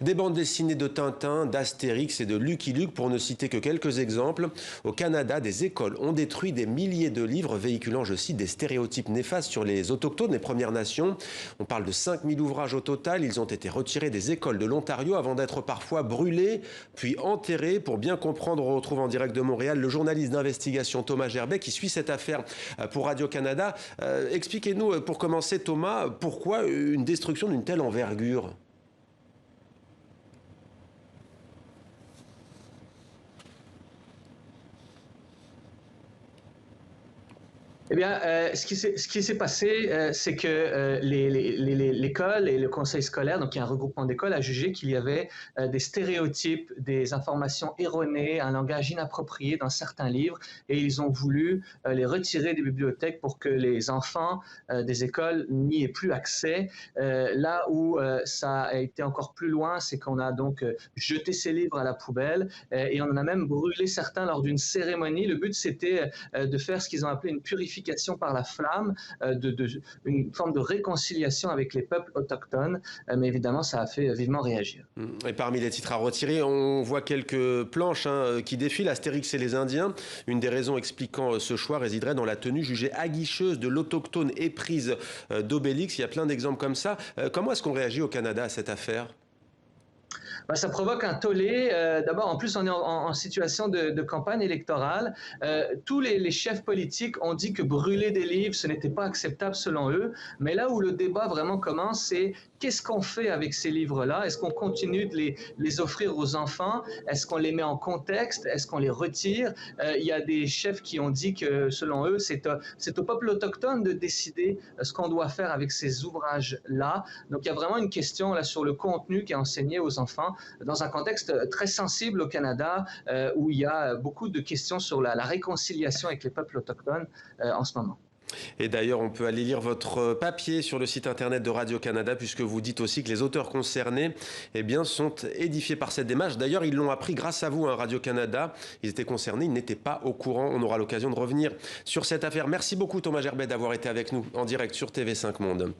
Des bandes dessinées de Tintin, d'Astérix et de Lucky Luke, pour ne citer que quelques exemples. Au Canada, des écoles ont détruit des milliers de livres véhiculant, je cite, des stéréotypes néfastes sur les autochtones, les Premières Nations. On parle de 5000 ouvrages au total. Ils ont été retirés des écoles de l'Ontario avant d'être parfois brûlés, puis enterrés. Pour bien comprendre, on retrouve en direct de Montréal le journaliste d'investigation Thomas Gerbet qui suit cette affaire pour Radio-Canada. Expliquez-nous, pour commencer, Thomas, pourquoi une destruction d'une telle envergure ? Eh bien, ce qui s'est passé, c'est que l'école et le conseil scolaire, donc il y a un regroupement d'écoles, a jugé qu'il y avait des stéréotypes, des informations erronées, un langage inapproprié dans certains livres, et ils ont voulu les retirer des bibliothèques pour que les enfants des écoles n'y aient plus accès. Là où ça a été encore plus loin, c'est qu'on a donc jeté ces livres à la poubelle et on en a même brûlé certains lors d'une cérémonie. Le but, c'était de faire ce qu'ils ont appelé une purification par la flamme, une forme de réconciliation avec les peuples autochtones, mais évidemment ça a fait vivement réagir. Et parmi les titres à retirer, on voit quelques planches qui défilent, Astérix et les Indiens. Une des raisons expliquant ce choix résiderait dans la tenue jugée aguicheuse de l'autochtone éprise d'Obélix. Il y a plein d'exemples comme ça. Comment est-ce qu'on réagit au Canada à cette affaire ? Ça provoque un tollé. D'abord, en plus, on est en situation de campagne électorale. Tous les chefs politiques ont dit que brûler des livres, ce n'était pas acceptable selon eux. Mais là où le débat vraiment commence, c'est qu'est-ce qu'on fait avec ces livres-là? Est-ce qu'on continue de les offrir aux enfants? Est-ce qu'on les met en contexte? Est-ce qu'on les retire? Il y a des chefs qui ont dit que, selon eux, c'est au peuple autochtone de décider ce qu'on doit faire avec ces ouvrages-là. Donc, il y a vraiment une question là sur le contenu qui est enseigné aux enfants dans un contexte très sensible au Canada où il y a beaucoup de questions sur la réconciliation avec les peuples autochtones en ce moment. Et d'ailleurs, on peut aller lire votre papier sur le site internet de Radio-Canada, puisque vous dites aussi que les auteurs concernés sont édifiés par cette démarche. D'ailleurs, ils l'ont appris grâce à vous, Radio-Canada. Ils étaient concernés, ils n'étaient pas au courant. On aura l'occasion de revenir sur cette affaire. Merci beaucoup, Thomas Gerbet, d'avoir été avec nous en direct sur TV5 Monde.